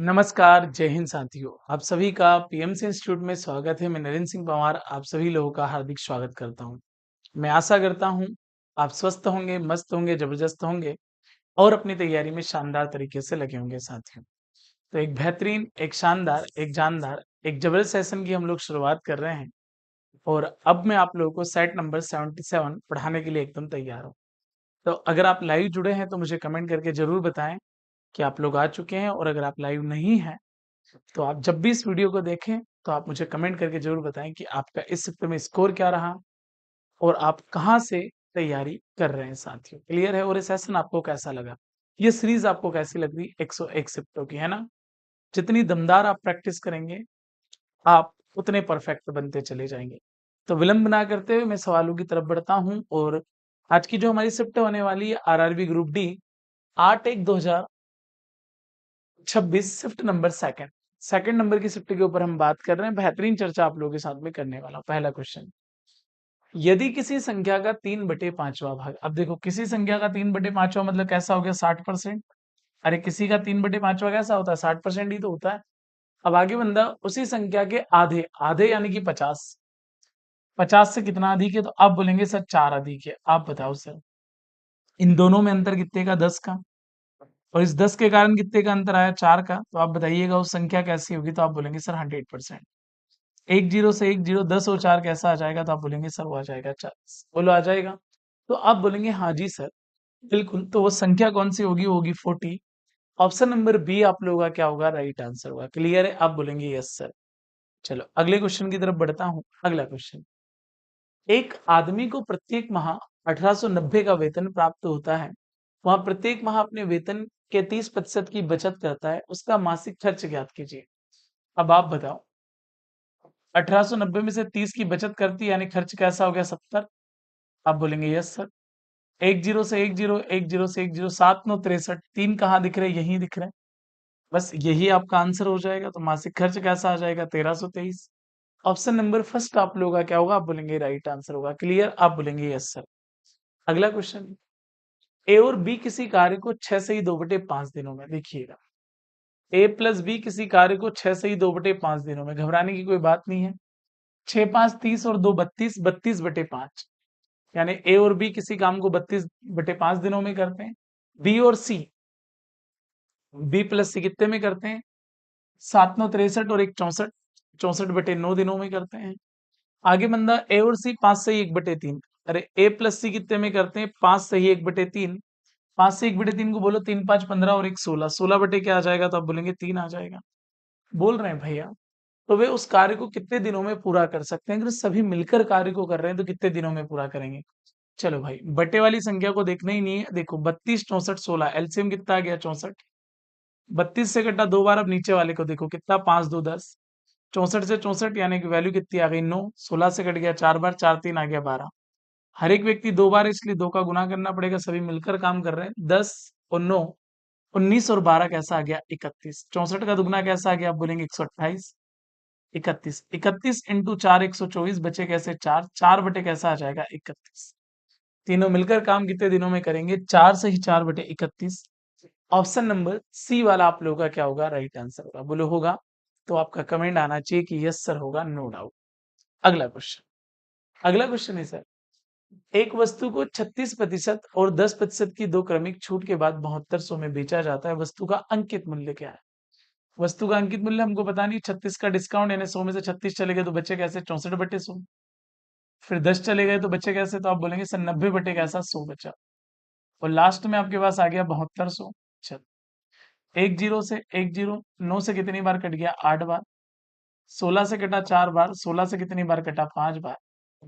नमस्कार, जय हिंद साथियों। आप सभी का पीएमसी इंस्टीट्यूट में स्वागत है। मैं नरेंद्र सिंह पंवार आप सभी लोगों का हार्दिक स्वागत करता हूं। मैं आशा करता हूं आप स्वस्थ होंगे, मस्त होंगे, जबरदस्त होंगे और अपनी तैयारी में शानदार तरीके से लगे होंगे साथियों। तो एक बेहतरीन, एक शानदार, एक जानदार, एक जबरदस्त सेशन की हम लोग शुरुआत कर रहे हैं और अब मैं आप लोगों को सेट नंबर 77 पढ़ाने के लिए एकदम तैयार हूँ। तो अगर आप लाइव जुड़े हैं तो मुझे कमेंट करके ज़रूर बताएँ कि आप लोग आ चुके हैं और अगर आप लाइव नहीं हैं तो आप जब भी इस वीडियो को देखें तो आप मुझे कमेंट करके ज़रूर बताएं कि आपका इस शिफ्ट में स्कोर क्या रहा और आप कहाँ से तैयारी कर रहे हैं साथियों। क्लियर है? और ये सेशन आपको कैसा लगा? ये सीरीज आपको कैसी लग रही? 101 शिफ्टों की, है ना? जितनी दमदार आप प्रैक्टिस करेंगे आप उतने परफेक्ट बनते चले जाएंगे। तो विलंब ना करते हुए मैं सवालों की तरफ बढ़ता हूं और आज की जो हमारी शिफ्ट होने वाली है RRB group D 8/1/2026 shift number second. Second number की शिफ्ट के ऊपर हम बात कर रहे हैं। बेहतरीन चर्चा आप लोगों के साथ में करने वाला हूं। पहला क्वेश्चन, यदि किसी संख्या का 3/5वां भाग, अब देखो किसी संख्या का 3/5वां मतलब कैसा हो गया? 60%। अरे किसी का 3/5वां कैसा होता है? 60% ही तो होता है। अब आगे बंदा उसी संख्या के आधे, आधे यानी कि 50, 50 से कितना अधिक है? तो आप बोलेंगे सर 4 अधिक है। आप बताओ सर इन दोनों में अंतर कितने का? 10 का। और इस 10 के कारण कितने का अंतर आया? 4 का। तो आप बताइएगा उस संख्या कैसी होगी? तो आप बोलेंगे सर 100%। एक जीरो से एक जीरो, 10 और 4 कैसा आ जाएगा? तो आप बोलेंगे सर वो आ जाएगा 40। बोलो आ जाएगा? तो आप बोलेंगे हाँ जी सर, बिल्कुल। तो वो संख्या कौन सी होगी? वो होगी 40। ऑप्शन नंबर बी आप लोगों का क्या होगा? राइट आंसर होगा। क्लियर है? आप बोलेंगे यस सर। चलो अगले क्वेश्चन की तरफ बढ़ता हूँ। अगला क्वेश्चन, एक आदमी को प्रत्येक माह 1890 का वेतन प्राप्त होता है। वह प्रत्येक माह अपने वेतन के 30% की बचत करता है। उसका मासिक खर्च ज्ञात कीजिए। अब आप बताओ 1890 में से 30 की बचत करती यानी खर्च कैसा हो गया? 70। आप बोलेंगे यस सर। एक जीरो से एक जीरो, एक जीरो से एक जीरो, 7×9 = 63। तीन कहाँ दिख रहे हैं? यहीं दिख रहे हैं। बस यही आपका आंसर हो जाएगा। तो मासिक खर्च कैसा आ जाएगा? 1323। ऑप्शन नंबर फर्स्ट आप लोगों का क्या होगा? आप बोलेंगे राइट आंसर होगा। क्लियर? आप बोलेंगे यस सर। अगला क्वेश्चन, ए और बी किसी कार्य को 6 से ही 2/5 दिनों में, देखिएगा ए प्लस बी किसी कार्य को 6 से ही 2/5 दिनों में, घबराने की कोई बात नहीं है। 6×5 = 30 और 2 = 32, 32/5। यानी ए और बी किसी काम को 32/5 दिनों में करते हैं। बी और सी, बी प्लस सी कितने में करते हैं? 7×9 = 63 और एक 64, 64/9 दिनों में करते हैं। आगे बंदा ए और सी 5 से ही 1/3। अरे ए प्लस सी कितने में करते हैं? 5 से ही 1/3। 5 से 1/3 को बोलो, 3×5 = 15 और एक 16, 16 बटे क्या आ जाएगा? तो आप बोलेंगे 3 आ जाएगा। बोल रहे हैं भैया। तो वे उस कार्य को कितने दिनों में पूरा कर सकते हैं? अगर सभी मिलकर कार्य को कर रहे हैं तो कितने दिनों में पूरा करेंगे? चलो भाई, बटे वाली संख्या को देखना ही नहीं है। देखो 32, 64, 16, एलसीएम कितना आ गया? 64। 32 से कटा 2 बार। अब नीचे वाले को देखो कितना? 5 2 10। 64 से 64 यानी कि वैल्यू कितनी आ गई? 9। 16 से कट गया 4 बार, 4 3 आ गया 12। हर एक व्यक्ति 2 बार, इसलिए 2 का गुना करना पड़ेगा। सभी मिलकर काम कर रहे हैं। 10 और 9, 19 और 12 कैसा आ गया? 31। 64 का दुगना कैसा आ गया? आप बोलेंगे 128। 31, 31 इंटू 4 124, बचे कैसे? 4, 4 बटे कैसा आ जाएगा? 31। तीनों मिलकर काम कितने दिनों में करेंगे? 4 से ही 4/31। ऑप्शन नंबर सी वाला आप लोगों का क्या होगा? राइट आंसर होगा। बोलो होगा? तो आपका कमेंट आना चाहिए कि यस सर होगा, नो डाउट। अगला क्वेश्चन, अगला क्वेश्चन है सर, एक वस्तु को 36% और 10% की दो क्रमिक छूट के बाद 7200 में बेचा जाता है। वस्तु का अंकित मूल्य क्या है? वस्तु का अंकित मूल्य हमको पता नहीं। 36 का डिस्काउंट यानी 100 में से 36 चले गए तो बचे कैसे? 64/100। फिर 10 चले गए तो बचे कैसे? तो आप बोलेंगे सर 90 बटे कैसा? 100 बचा। और लास्ट में आपके पास आ गया 7200। अच्छा, एक जीरो से एक जीरो, 9 से कितनी बार कट गया? 8 बार। 16 से कटा 4 बार, 16 से कितनी बार कटा? 5 बार।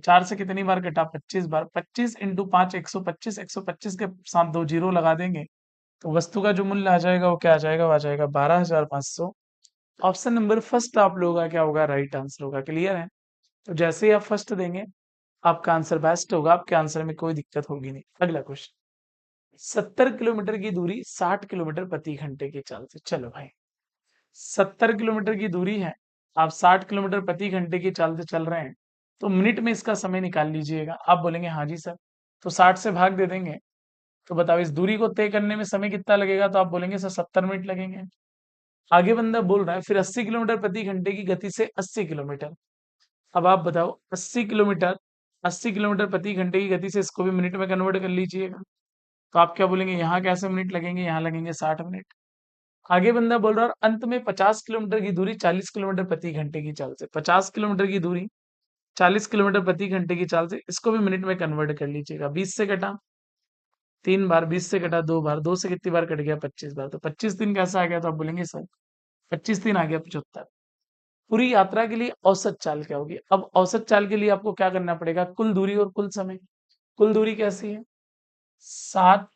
4 से कितनी बार कटा? 25 बार। 25 इंटू 5 125, 125 के साथ दो जीरो लगा देंगे तो वस्तु का जो मूल्य आ जाएगा वो क्या आ जाएगा? वो आ जाएगा 12,500। ऑप्शन नंबर फर्स्ट आप लोगों का क्या होगा? राइट आंसर होगा। क्लियर है? तो जैसे ही आप फर्स्ट देंगे आपका आंसर बेस्ट होगा। आपके आंसर में कोई दिक्कत होगी नहीं। अगला क्वेश्चन, 70 किलोमीटर की दूरी 60 किलोमीटर प्रति घंटे की चाल से, चलो भाई 70 किलोमीटर की दूरी है, आप 60 किलोमीटर प्रति घंटे की चाल से चल रहे हैं, तो मिनट में इसका समय निकाल लीजिएगा। आप बोलेंगे हाँ जी सर। तो 60 से भाग दे देंगे। तो बताओ इस दूरी को तय करने में समय कितना लगेगा? तो आप बोलेंगे सर 70 मिनट लगेंगे। आगे बंदा बोल रहा है फिर 80 किलोमीटर प्रति घंटे की गति से 80 किलोमीटर। अब आप बताओ 80 किलोमीटर प्रति घंटे की गति से इसको भी मिनट में कन्वर्ट कर लीजिएगा। तो आप क्या बोलेंगे, यहाँ कैसे मिनट लगेंगे, यहाँ लगेंगे 60 मिनट। आगे बंदा बोल रहा है और अंत में 50 किलोमीटर की दूरी 40 किलोमीटर प्रति घंटे की चाल से, 50 किलोमीटर की दूरी 40 किलोमीटर प्रति घंटे की चाल से, इसको भी मिनट में कन्वर्ट कर लीजिएगा। 20 से कटा 3 बार, 20 से कटा 2 बार, 2 से कितनी बार कट गया 25 बार, तो 25 दिन कैसा आ गया, तो आप बोलेंगे सर 25 दिन आ गया 75। पूरी यात्रा के लिए औसत चाल क्या होगी। अब औसत चाल के लिए आपको क्या करना पड़ेगा, कुल दूरी और कुल समय। कुल दूरी कैसी है, 7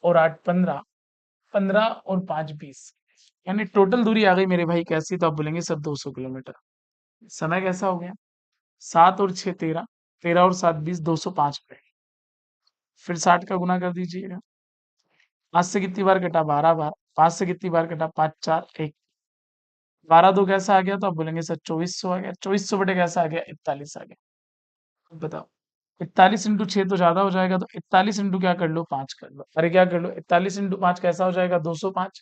और 8 15, 15 और 5 20, यानी टोटल दूरी आ गई मेरे भाई कैसी, तो आप बोलेंगे सर 200 किलोमीटर। समय कैसा हो गया, 7 और 6 13, 13 और 7 20, 205 मिनट। फिर 60 का गुना कर दीजिएगा। 5 से कितनी बार कटा, 12 बार। 5 से कितनी बार कटा, 5 4 1, 12 2 कैसा आ गया, तो आप बोलेंगे सर 2400 आ गया। 2400 बटे कैसा आ गया, 41 आ गया। अब बताओ 41 × 6 तो ज्यादा हो जाएगा, तो 41 इंटू क्या कर लो, 5 कर लो। अरे क्या कर लो, 41 × 5 कैसा हो जाएगा, 205।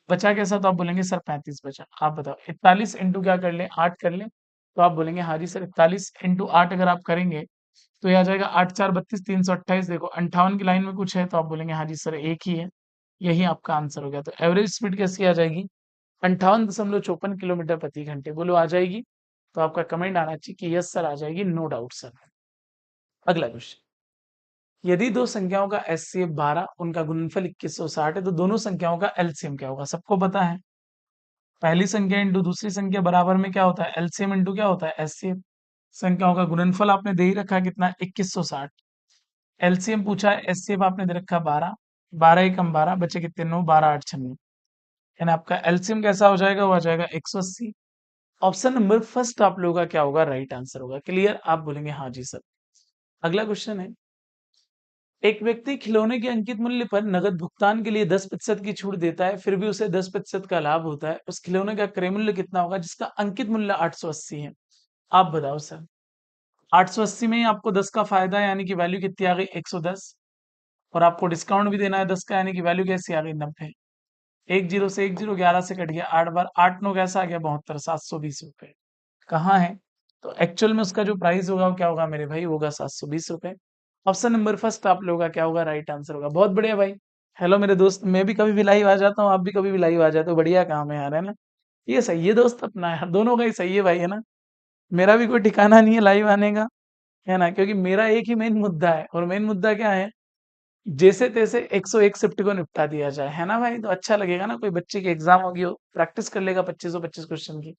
बचा कैसा, तो आप बोलेंगे सर 35 बचा। आप बताओ 41 इंटू क्या कर लें, 8 कर लें, तो आप बोलेंगे हाँ जी सर 41 × 8 अगर आप करेंगे तो ये आ जाएगा 8 4 32, 328। देखो 58 की लाइन में कुछ है, तो आप बोलेंगे हाँ जी सर एक ही है। यही आपका आंसर हो गया। तो एवरेज स्पीड कैसी आ जाएगी, 58.54 किलोमीटर प्रति घंटे। बोलो आ जाएगी, तो आपका कमेंट आना चाहिए कि यस सर आ जाएगी, नो डाउट सर। अगला क्वेश्चन, यदि दो संख्याओं का एचसीएफ 12, उनका गुणनफल 2160 है, तो दोनों संख्याओं का एलसीएम क्या होगा। सबको पता है पहली संख्या इंटू दूसरी संख्या बराबर में क्या होता है, एलसीएम इंटू क्या होता है, एचसीएफ। संख्याओं का गुणनफल आपने दे ही रखा है कितना, 2160। एलसीएम पूछा है, एचसीएफ आपने दे रखा 12, 12 एकम 12, बचे कितने 9, 12 8 96, यानी आपका एलसीएम कैसा हो जाएगा, वो आ जाएगा 180। ऑप्शन नंबर फर्स्ट आप लोगों का क्या होगा, राइट आंसर होगा। क्लियर, आप बोलेंगे हाँ जी सर। अगला क्वेश्चन है, एक व्यक्ति खिलौने के अंकित मूल्य पर नगद भुगतान के लिए 10% की छूट देता है, फिर भी उसे 10% का लाभ होता है। उस खिलौने का क्रय मूल्य कितना होगा जिसका अंकित मूल्य 880 है। आप बताओ सर, 880 में ही आपको 10 का फायदा है, यानी कि वैल्यू कितनी आ गई 110, और आपको डिस्काउंट भी देना है 10 का, यानी कि वैल्यू कैसी आ गई 90। एक जीरो से एक जीरो, 11 से कट गया 8 बार, 8 9 कैसा आ गया 72, 720 रुपए। कहाँ है, तो एक्चुअल में उसका जो प्राइस होगा वो क्या होगा मेरे भाई, होगा 720 रुपए। ऑप्शन नंबर फर्स्ट आप लोगों का क्या होगा, राइट आंसर होगा। बहुत बढ़िया भाई। हेलो मेरे दोस्त, मैं भी कभी भी लाइव आ जाता हूँ, आप भी कभी भी लाइव आ जाते हो, बढ़िया काम है यार, है ना। ये सही है दोस्त अपना यार, दोनों का ही सही है भाई, है ना। मेरा भी कोई ठिकाना नहीं है लाइव आने का, है ना, क्योंकि मेरा एक ही मेन मुद्दा है, और मेन मुद्दा क्या है, जैसे तैसे 101 शिफ्ट को निपटा दिया जाए, है ना भाई। तो अच्छा लगेगा ना, कोई बच्चे की एग्जाम होगी हो, प्रैक्टिस कर लेगा 25 क्वेश्चन की।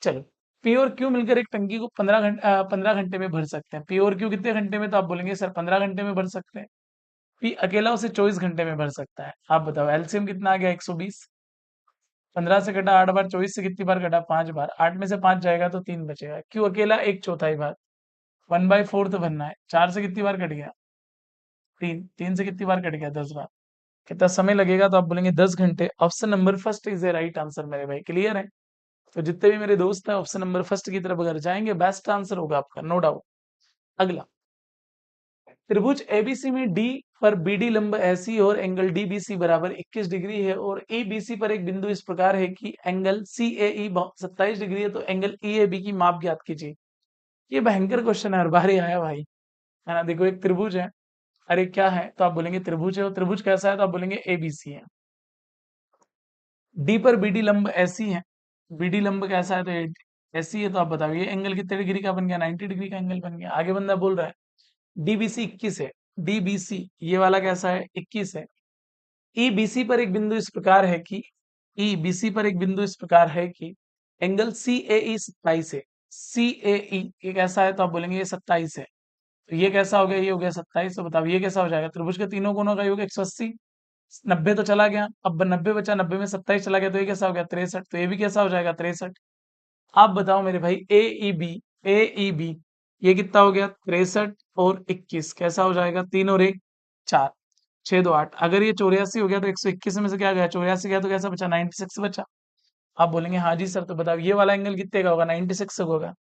चलो, पी और क्यू मिलकर एक टंकी को 15 घंटे में भर सकते हैं। पी और क्यू कितने घंटे में, तो आप बोलेंगे सर 15 घंटे में भर सकते हैं। पी अकेला उसे 24 घंटे में भर सकता है। आप बताओ एलसीएम कितना आ गया, 120। 15 से कटा 8 बार, 24 से कितनी बार कटा, 5 बार, 8 में से 5 जाएगा तो 3 बचेगा। क्यू अकेला 1/4 बार, 1/4 बनना है। 4 से कितनी बार कट गया, 3, 3 से कितनी बार कट गया, 10 बार। कितना समय लगेगा, तो आप बोलेंगे 10 घंटे। Option number first is a right answer मेरे भाई। क्लियर है, तो जितने भी मेरे दोस्त हैं ऑप्शन नंबर फर्स्ट की तरफ अगर जाएंगे, बेस्ट आंसर होगा आपका, नो डाउट। अगला, त्रिभुज एबीसी में डी पर बीडी लंब ऐसी और एंगल डीबीसी बराबर 21 डिग्री है, और ईबीसी पर एक बिंदु इस प्रकार है कि एंगल सीएई 27 डिग्री है, तो एंगल ईएबी की माप ज्ञात कीजिए। ये भयंकर क्वेश्चन है, हर बार ही आया भाई, है ना। देखो एक त्रिभुज है, अरे क्या है, तो आप बोलेंगे त्रिभुज है, और त्रिभुज कैसा है, तो आप बोलेंगे एबीसी है। डी पर बीडी लंब ऐसी है, बीडी लंब कैसा है, तो ऐसी है, तो आप बताओ ये एंगल कितने डिग्री का बन गया, 90 डिग्री का एंगल बन गया। आगे बंदा बोल रहा है डीबीसी 21 है, डीबीसी ये वाला कैसा है, 21 है। ईबीसी पर एक बिंदु इस प्रकार है कि, ईबीसी पर एक बिंदु इस प्रकार है कि एंगल सीएई 27 है। सीएई ये कैसा है, तो आप बोलेंगे ये 27 है। तो ये कैसा हो गया, ये हो गया 27। तो बताओ ये कैसा हो जाएगा, त्रिभुज के तीनों कोनों का योग 180। 90 तो चला गया, अब 90 बचा, 90 में 27 चला गया, तो ये कैसा हो गया 63। तो ये भी कैसा हो जाएगा 63। आप बताओ मेरे भाई, ए ई बी ये कितना हो गया 63 और 21, कैसा हो जाएगा, 3 और 1 4, 6 2 8। अगर ये 84 हो गया, तो 121 में से क्या गया, 84 गया, तो कैसा बचा 96 बचा। आप बोलेंगे हाँ जी सर, तो बताओ ये वाला एंगल कितने का होगा, 96 होगा।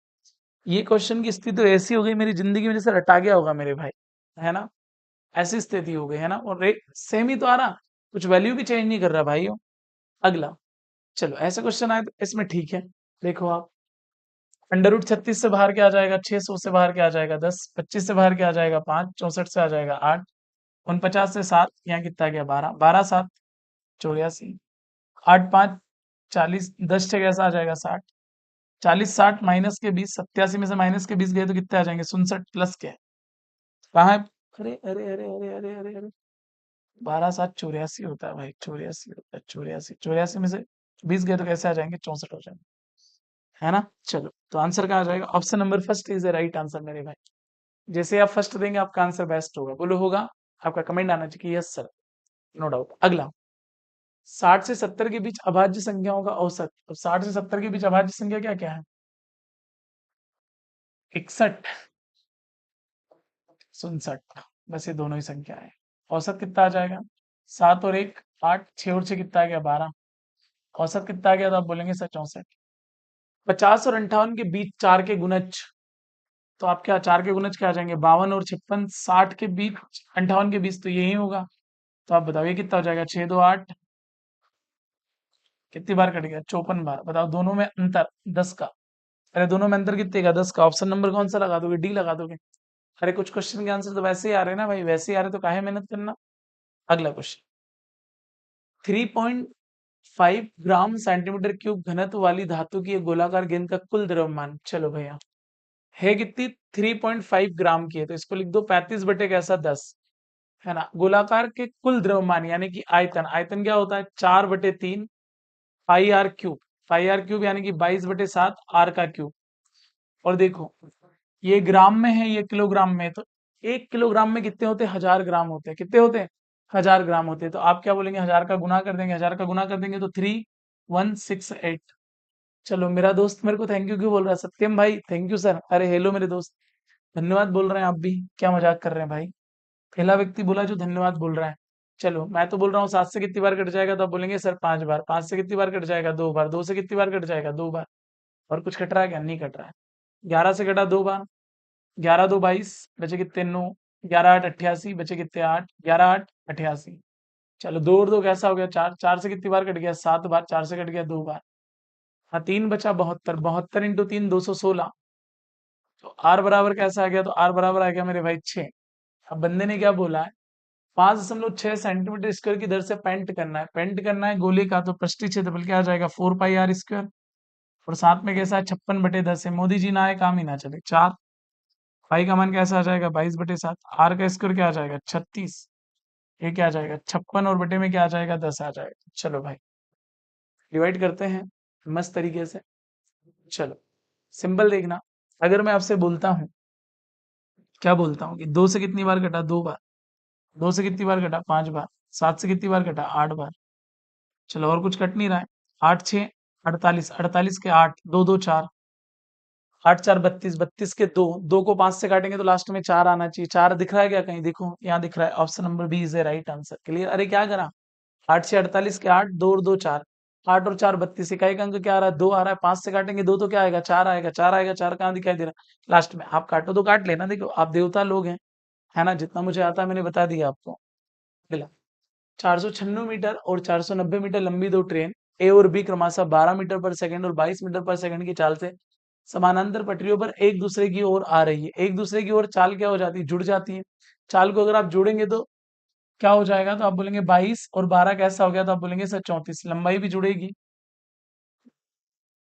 ये क्वेश्चन की स्थिति तो ऐसी हो गई मेरी जिंदगी में जैसे रटा गया होगा मेरे भाई, है ना। ऐसी स्थिति हो गई, है ना। और रेट सेम ही तो आ रहा, कुछ वैल्यू भी चेंज नहीं कर रहा भाई। अगला, चलो ऐसे क्वेश्चन आए तो इसमें ठीक है। देखो आप, अंडर रूट 36 से बाहर क्या आ जाएगा, 600 से बाहर क्या आ जाएगा 10, 25 से बाहर क्या आ जाएगा 5, 64 से आ जाएगा 8, 49 से 7, यहाँ कितना गया 12, 12 7 84, 8 5 40, 10 से कैसा आ जाएगा 60, 40 60 माइनस के 20, 87 में से माइनस के 20 गए तो कितने आ जाएंगे 67 प्लस के कहाँ है? अरे अरे अरे अरे अरे अरे अरे 12 7 84 होता है भाई, 84 होता है, 84 84 में से 20 गए तो कैसे आ जाएंगे 64 हो जाएंगे, है ना। चलो तो आंसर क्या आ जाएगा, option number first is the right answer मेरे भाई। जैसे आप फर्स्ट देंगे आपका आंसर बेस्ट होगा, बोलो होगा, आपका कमेंट आना चाहिए यस सर, नो डाउट। अगला, 60 से 70 के बीच अभाज्य संख्याओं का औसत। तो 60 से 70 के बीच अभाज्य संख्या क्या क्या है, 61 67, बस ये दोनों ही संख्या है। औसत कितना आ जाएगा, 7 और 1 8, 6 और 6 कितना आ गया 12, औसत कितना आ गया तो आप बोलेंगे सर 64। 50 और 58 के बीच चार के गुणज, तो आप क्या चार के गुणज क्या आ जाएंगे 52 और 56, 60 के बीच 58 के बीच तो यही होगा, तो आप बताओ ये कितना हो जाएगा 6 2 8, कितनी बार कट गया 54 बार, बताओ दोनों में अंतर 10 का। अरे दोनों में अंतर कितने का 10 का, ऑप्शन नंबर कौन सा लगा दोगे, डी लगा दोगे। अरे कुछ क्वेश्चन के आंसर तो वैसे ही आ रहे हैं ना भाई, वैसे ही आ रहे तो काहे मेहनत करना। अगला क्वेश्चन, 3.5 ग्राम सेंटीमीटर क्यूब घनत्व वाली धातु की एक गोलाकार गेंद का कुल द्रव्यमान, चलो भैया है कितनी 3.5 ग्राम की है, तो इसको लिख दो 35 बटे कैसा 10, है ना। गोलाकार के कुल द्रव्यमान यानी कि आयतन, आयतन क्या होता है 4/3 pi r cube, pi r cube यानी कि 22/7 आर का क्यूब। और देखो ये ग्राम में है, ये किलोग्राम में है, तो 1 किलोग्राम में कितने होते हैं 1000 ग्राम होते हैं, कितने होते हैं 1000 ग्राम होते हैं, तो आप क्या बोलेंगे 1000 का गुना कर देंगे, 1000 का गुना कर देंगे तो 3168। चलो मेरा दोस्त मेरे को थैंक यू क्यों बोल रहा है, सत्यम भाई थैंक यू सर, अरे हेलो मेरे दोस्त, धन्यवाद बोल रहे हैं आप भी, क्या मजाक कर रहे हैं भाई, पहला व्यक्ति बोला जो धन्यवाद बोल रहा है। चलो मैं तो बोल रहा हूँ 7 से कितनी बार कट जाएगा तो आप बोलेंगे सर 5 बार, 5 से कितनी बार कट जाएगा 2 बार, 2 से कितनी बार कट जाएगा 2 बार, और कुछ कट रहा है क्या, नहीं कट रहा है। 11 से कटा 2 बार, 11 2 22, बचे कितने 9, 11 8 88, बचे कितने 8, 11 8 88। चलो 2 और 2 कैसा हो गया 4, 4 से कितनी बार कट गया 7 बार, 4 से कट गया 2 बार, हाँ 3 बचा 72, 72 इंटू 3 216, तो आर बराबर कैसा आ गया, तो आर बराबर आ गया मेरे भाई 6। अब बंदे ने क्या बोला है 5.6 सेंटीमीटर स्क्वायर की दर से पेंट करना है, पेंट करना है गोले का, तो पृष्ठीय क्षेत्रफल क्या आ जाएगा 4 पाई आर स्क्वायर, और साथ में कैसा है 56/10 है, मोदी जी ना आए काम ही ना चले 4, पाई का मान कैसा आ जाएगा 22/7, आर का स्क्वायर क्या आ जाएगा 36, ये क्या आ जाएगा 56, और बटे में क्या आ जाएगा 10 आ जाएगा। चलो भाई डिवाइड करते हैं मस्त तरीके से। चलो सिंपल देखना, अगर मैं आपसे बोलता हूँ, क्या बोलता हूँ कि 2 से कितनी बार कटा 2 बार, 2 से कितनी बार कटा 5 बार, 7 से कितनी बार कटा 8 बार, चलो और कुछ कट नहीं रहा है, 8 6 48, 48 के 8, 2 2 4, 8 4 32, 32 के 2, 2 को 5 से काटेंगे तो लास्ट में 4 आना चाहिए, 4 दिख रहा है क्या कहीं, देखो यहाँ दिख रहा है, option number B is a right answer. Clear, अरे क्या करा 8 6 48 के 8, 2 और 2 4, 8 और 4 32, इकाई का अंक क्या आ रहा है 2 आ रहा है, 5 से काटेंगे 2 तो क्या आएगा 4 आएगा, 4 आएगा, 4 कहाँ दिखाई दे रहा है लास्ट में, आप काटो तो काट लेना, देखो आप देवता लोग हैं, है ना, जितना मुझे आता है मैंने बता दिया आपको। अगला, 496 मीटर और 490 मीटर लंबी दो ट्रेन ए और बी क्रमशः 12 मीटर पर सेकंड और 22 मीटर पर सेकंड की चाल से समानांतर पटरियों पर एक दूसरे की ओर आ रही है, एक दूसरे की ओर चाल क्या हो जाती है जुड़ जाती है, चाल को अगर आप जोड़ेंगे तो क्या हो जाएगा, तो आप बोलेंगे 22 और 12 कैसा हो गया, तो आप बोलेंगे सर 34, लंबाई भी जुड़ेगी,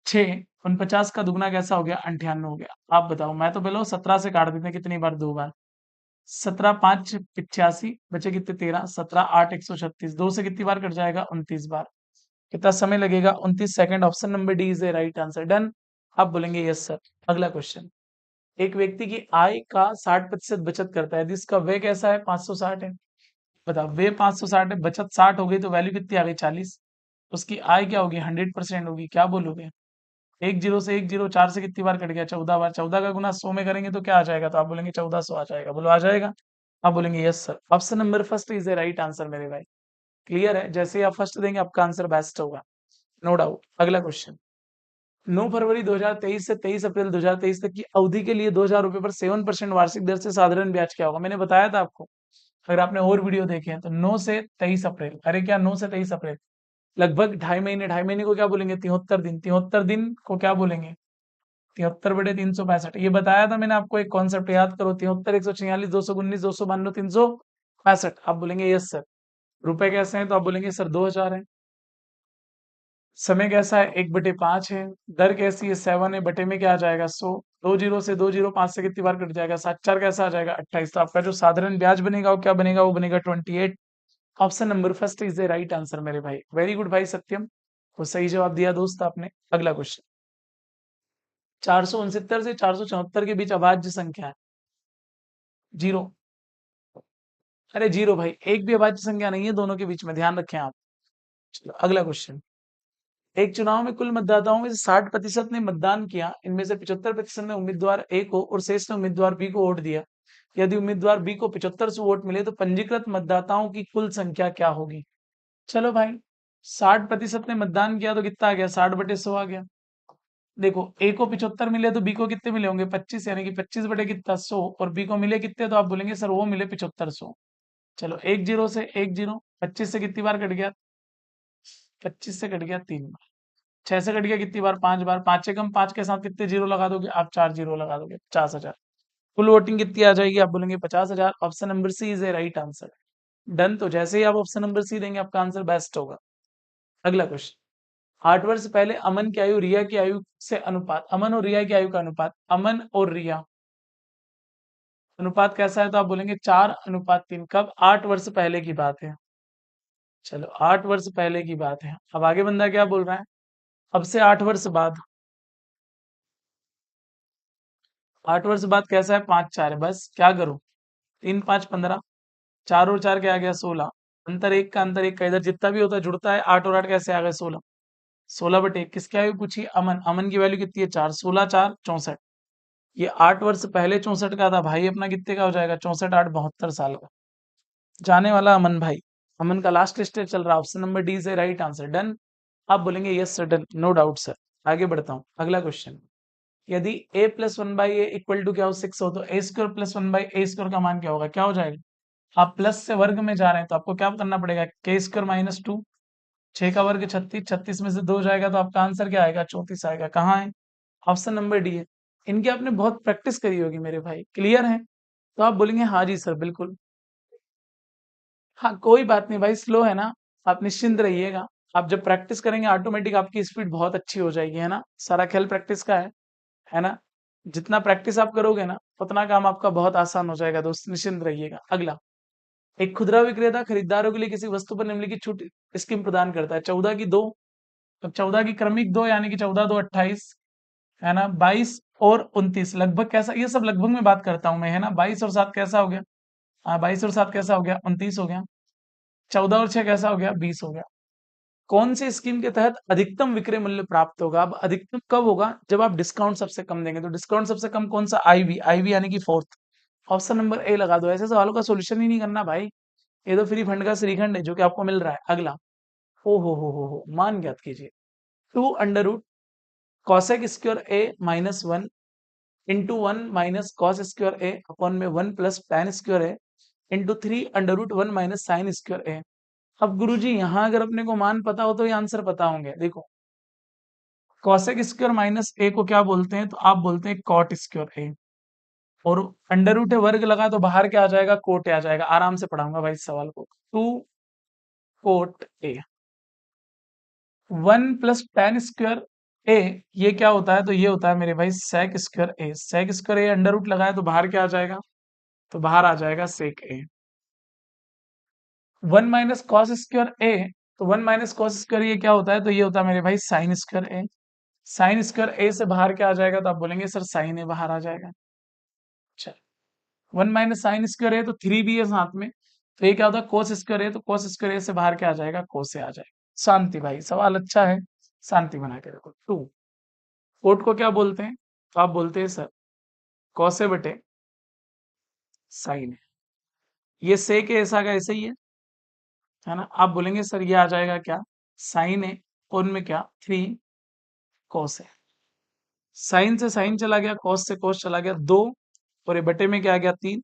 6 49 का दुगना कैसा हो गया 98 हो गया। आप बताओ, मैं तो पहले 17 से काट देते हैं कितनी बार 2 बार, 17 5 85, बचे कितने 13, 17 8 136, 2 से कितनी बार कट जाएगा 29 बार, कितना समय लगेगा 29 second, option number D is a right answer, done. आप बोलेंगे यस सर। अगला क्वेश्चन, एक व्यक्ति की आय का 60% बचत करता है जिसका व्यय कैसा है 560 है, बताओ व्यय 560 है, बचत 60 हो गई तो वैल्यू कितनी आ गई 40, उसकी आय क्या होगी 100% होगी, क्या बोलोगे, एक जीरो से एक जीरो, 4 से कितनी बार कट गया 14 बार, 14 का गुना 100 में करेंगे तो क्या आ जाएगा, तो आप बोलेंगे 1400 आ जाएगा, बोलो आ जाएगा, आप बोलेंगे yes sir, option number first is a right answer मेरे भाई। क्लियर है, जैसे ही आप फर्स्ट देंगे आपका आंसर बेस्ट होगा, नो डाउट। अगला क्वेश्चन, 9 फरवरी 2023 से 23 अप्रैल 2023 तक की अवधि के लिए 2000 रुपए पर 7% वार्षिक दर से साधारण ब्याज क्या होगा, मैंने बताया था आपको, अगर आपने और वीडियो देखे हैं तो 9 से 23 अप्रैल, अरे क्या 9 से 23 अप्रैल, लगभग 2.5 महीने, 2.5 महीने को क्या बोलेंगे? 73 दिन। 73 दिन को क्या बोलेंगे? 73/365। ये बताया था मैंने आपको, एक कॉन्सेप्ट याद करो। 73, 146, 219, 292, 365। आप बोलेंगे यस सर। रुपए कैसे हैं? तो आप बोलेंगे सर 2000 है। समय कैसा है? 1/5 है। दर कैसी है? 7 है। बटे में क्या आ जाएगा? 100। 20 से 20 5 से कितनी बार कट जाएगा? 7 4 कैसा आ जाएगा? 28। तो आपका जो साधारण ब्याज बनेगा वो क्या बनेगा? वो बनेगा 28। Option number first is the right answer मेरे भाई। वेरी गुड भाई सत्यम, वो सही जवाब दिया दोस्त आपने। अगला क्वेश्चन, 469 से 474 के बीच अभाज्य संख्या है। जीरो। अरे जीरो भाई, एक भी अभाज्य संख्या नहीं है दोनों के बीच में, ध्यान रखें आप। चलो अगला क्वेश्चन, एक चुनाव में कुल मतदाताओं में से 60% ने मतदान किया, इनमें से 75% ने उम्मीदवार ए को और शेष ने उम्मीदवार बी को वोट दिया। यदि उम्मीदवार बी को 75 वोट मिले तो पंजीकृत मतदाताओं की कुल संख्या क्या होगी? चलो भाई, 60% ने मतदान किया तो कितना आ गया? 60/100 आ गया। देखो, ए को 75 मिले तो बी को कितने मिले होंगे? 25, यानी कि 25 बटे कितना? 100। और बी को मिले कितने? तो आप बोलेंगे सर वो मिले 7500। चलो, एक जीरो से एक जीरो, 25 से कितनी बार कट गया? 25 से कट गया 3 बार। 6 से कट गया कितनी बार? 5 बार। 5 से कम 5 के साथ कितने जीरो लगा दोगे आप? 4 जीरो लगा दोगे। 50,000। कुल वोटिंग कितनी आ जाएगी? आप बोलेंगे 50,000। Option number C is a right answer. Done. तो जैसे ही आप ऑप्शन नंबर सी देंगे आपका आंसर बेस्ट होगा। अगला क्वेश्चन, 8 वर्ष पहले अमन की आयु रिया की आयु से अनुपात, अमन और रिया की आयु का अनुपात, अमन और रिया अनुपात कैसा है? तो आप बोलेंगे 4:3। कब? 8 वर्ष पहले की बात है। चलो, 8 वर्ष पहले की बात है। अब आगे बंदा क्या बोल रहा है? अब से 8 वर्ष बाद, 8 वर्ष बाद कैसा है? 5 4 है। बस क्या करूं? 3 5 15, 4 और 4 क्या आ गया? 16। अंतर एक का, अंतर एक का, इधर जितना भी होता है जुड़ता है। 8 और 8 कैसे आ गए? 16। 16/1। किसकी आयु पूछी? अमन। अमन की वैल्यू कितनी है? 4। 16 4 64। ये 8 वर्ष पहले 64 का था भाई, अपना कितने का हो जाएगा? 64 8 72 साल का। जाने वाला अमन भाई। अमन का लास्ट स्टेज चल रहा है। ऑप्शन नंबर डी से राइट आंसर। डन। आप बोलेंगे yes sir, done, no doubt sir. आगे बढ़ता हूँ, अगला क्वेश्चन, यदि a plus 1/a equal to क्या हो? 6 हो, तो a² + 1/a² का मान क्या होगा? क्या हो जाएगा? आप प्लस से वर्ग में जा रहे हैं तो आपको क्या करना पड़ेगा? k² - 2। 6 का वर्ग 36, 36 में से 2 जाएगा तो आपका आंसर क्या आएगा? 34 आएगा। कहाँ है? ऑप्शन नंबर डी है। इनकी आपने बहुत प्रैक्टिस करी होगी मेरे भाई, क्लियर है? तो आप बोलेंगे हाँ जी सर बिल्कुल। हाँ, कोई बात नहीं भाई, स्लो है ना, आप निश्चिंत रहिएगा। आप जब प्रैक्टिस करेंगे ऑटोमेटिक आपकी स्पीड बहुत अच्छी हो जाएगी, है ना? सारा खेल प्रैक्टिस का है ना? जितना प्रैक्टिस आप करोगे ना उतना काम आपका बहुत आसान हो जाएगा दोस्त, निश्चिंत रहिएगा। अगला, एक खुदरा विक्रेता खरीदारों के लिए किसी वस्तु पर निम्नलिखित छूट स्कीम प्रदान करता है। 14 की 2, अब 14 की क्रमिक 2, यानी कि 14 2 28, है ना? 22 और 29 लगभग कैसा? ये सब लगभग में बात करता हूं मैं, है ना? 22 और 7 कैसा हो गया? हाँ, 22 और 7 कैसा हो गया? 29 हो गया। 14 और 6 कैसा हो गया? 20 हो गया। कौन सी स्कीम के तहत अधिकतम विक्रय मूल्य प्राप्त होगा? अब अधिकतम कब होगा? जब आप डिस्काउंट सबसे कम देंगे। तो डिस्काउंट सबसे कम कौन सा? आईवी। आईवी यानी कि फोर्थ। ऑप्शन नंबर ए लगा दो। ऐसे सवालों का सोल्यूशन ही नहीं करना भाई, ये तो फ्री फंड का श्रीखंड है जो कि आपको मिल रहा है। अगला, हो मान ज्ञात कीजिए। 2 under root cosec square A -1 into 1 minus cos square A upon में 1 plus tan square A into 3 under root 1 minus sine square A. अब गुरुजी यहाँ अगर अपने को मान पता हो तो ये आंसर पता होंगे। देखो, कॉसेक स्क्वायर माइनस ए को क्या बोलते हैं? तो आप बोलते हैं कॉट स्क्वायर ए। और अंडर रूट है, वर्ग लगा तो बाहर क्या आ जाएगा? कोट आ जाएगा। आराम से पढ़ाऊंगा भाई इस सवाल को। 2 cot A. 1 plus tan square A, ये क्या होता है? तो ये होता है मेरे भाई sec square A. Sec square A under root लगाए तो बाहर क्या आ जाएगा? तो बाहर आ जाएगा सेक ए। 1 माइनस कॉस स्क्वायर ए, तो 1 माइनस कॉस स्क्वायर ये क्या होता है? तो ये होता है मेरे भाई साइन स्क्वायर ए। साइन स्क्वायर ए से बाहर क्या आ जाएगा? तो आप बोलेंगे सर साइन ए बाहर आ जाएगा। अच्छा, 1 माइनस साइन स्क्वायर है तो 3 भी है साथ में, तो ये क्या होता है? कोस स्क्वायर है, तो कोस स्क्वायर से बाहर क्या आ जाएगा? कोस से आ जाएगा। शांति भाई, सवाल अच्छा है, शांति बना के रखो। 2 कोट को क्या बोलते हैं? तो आप बोलते हैं सर कौसे बटे साइन है। ये से के ऐसा का ऐसे ही है ना? आप बोलेंगे सर ये आ जाएगा क्या? साइन है और में क्या? 3 कॉस है। साइन से साइन चला गया, कॉस से कॉस चला गया, 2, और ये बटे में क्या आ गया? 3।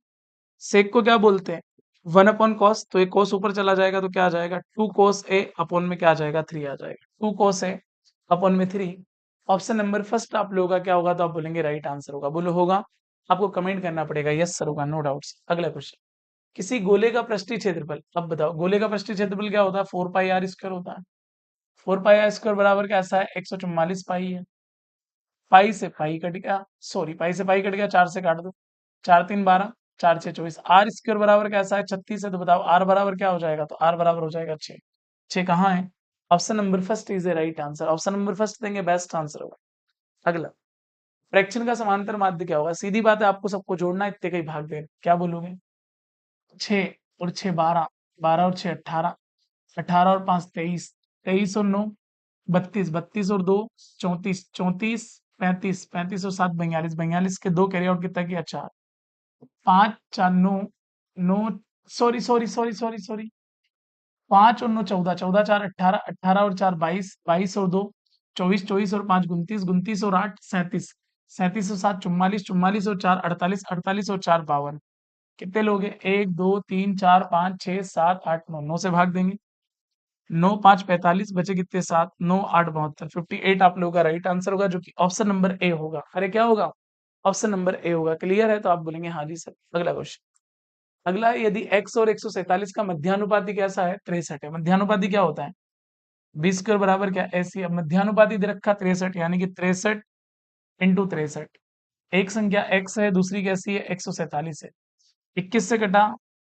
सेक को क्या बोलते हैं? वन अपॉन कॉस, तो ये कॉस ऊपर चला जाएगा तो क्या आ जाएगा, टू कोस ए अपॉन में क्या आ जाएगा, थ्री आ जाएगा, टू कोस ए अपॉन में थ्री। ऑप्शन नंबर फर्स्ट आप लोगों का क्या होगा, तो आप बोलेंगे राइट आंसर होगा। बोलो होगा, आपको कमेंट करना पड़ेगा, यस सर होगा, नो डाउट्स। अगला क्वेश्चन, किसी गोले का पृष्ठीय क्षेत्रफल, अब बताओ गोले का पृष्ठीय क्षेत्रफल क्या होता है, 4 पाई r² होता है। 4 पाई r² बराबर कैसा है, 144 पाई है। पाई से पाई कट गया, सॉरी पाई से पाई कट गया, 4 से काट दो, 4×3 = 12, 4×6 = 24। r² बराबर कैसा है, 36 है। तो बताओ r बराबर क्या हो जाएगा, तो r बराबर हो जाएगा 6। 6 कहाँ है, option number first is the right answer. Option number first देंगे, बेस्ट आंसर होगा। अगला, फ्रैक्शन का समांतर माध्य क्या होगा, सीधी बात है, आपको सबको जोड़ना है, इतने का ही भाग दे, क्या बोलोगे, 6 और 6 12, 12 और 6 18, 18 और 5 23, 23 और 9 32, 32 और 2 34, 34 35, 35 और 7 42, 42 के दो कैरी आउट कितना किया, 4, 5 4 9, 9, sorry sorry sorry sorry sorry, 5 और 9 14, 14 4 18, 18 और 4 22, 22 और 2 24, 24 और 5 29, 29 और 8 37, 37 और 7 44, 44 और 4 48, 48 और 4 52। कितने लोग हैं, 1 2 3 4 5 6 7 8 9, 9 से भाग देंगे, 9 5 45, बचे कितने, 7, 9 8 72, 58 आप लोगों का राइट आंसर होगा, जो कि ऑप्शन नंबर ए होगा। अरे क्या होगा, ऑप्शन नंबर ए होगा। क्लियर है, तो आप बोलेंगे हाँ जी सर। अगला क्वेश्चन, अगला है, यदि x और 147 का मध्यानुपाती कैसा है, 63 है। मध्यानुपाती क्या होता है, b² बराबर क्या, ऐसी है। मध्यानुपाती दे रखा 63, यानी कि 63 × 63। एक संख्या x है, दूसरी कैसी है, 147 है। 21 से कटा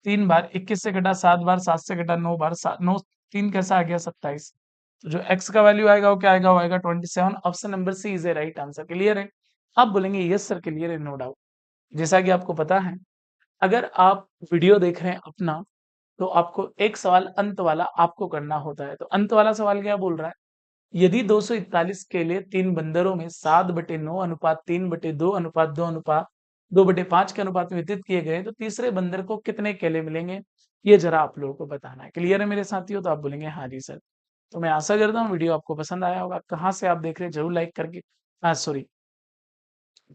3 बार, 21 से कटा 7 बार, 7 से कटा 9 बार, 9 3 कैसा आ गया, 27। तो जो x का वैल्यू आएगा वो क्या आएगा, वो आएगा 27। Option number C is a right answer. Clear है, आप बोलेंगे यस सर क्लियर है, नो डाउट। जैसा कि आपको पता है, अगर आप वीडियो देख रहे हैं अपना, तो आपको एक सवाल अंत वाला आपको करना होता है। तो अंत वाला सवाल क्या बोल रहा है, यदि 241 के लिए 3 बंदरों में 7/9 अनुपात 3/2 अनुपात 2 अनुपात 2/5 के अनुपात में वितरित किए गए, तो तीसरे बंदर को कितने केले मिलेंगे, ये जरा आप लोगों को बताना है। क्लियर है मेरे साथियों, तो आप बोलेंगे हाँ जी सर। तो मैं आशा करता हूँ वीडियो आपको पसंद आया होगा। कहाँ से आप देख रहे हैं जरूर लाइक करके, हाँ सॉरी,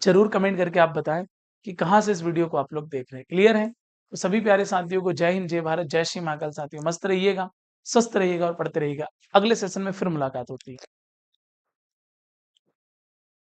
जरूर कमेंट करके आप बताएं कि कहाँ से इस वीडियो को आप लोग देख रहे हैं। क्लियर है, तो सभी प्यारे साथियों को जय हिंद, जय भारत, जय श्री महाकाल। साथियों मस्त रहिएगा, स्वस्थ रहिएगा और पढ़ते रहिएगा। अगले सेशन में फिर मुलाकात होती है।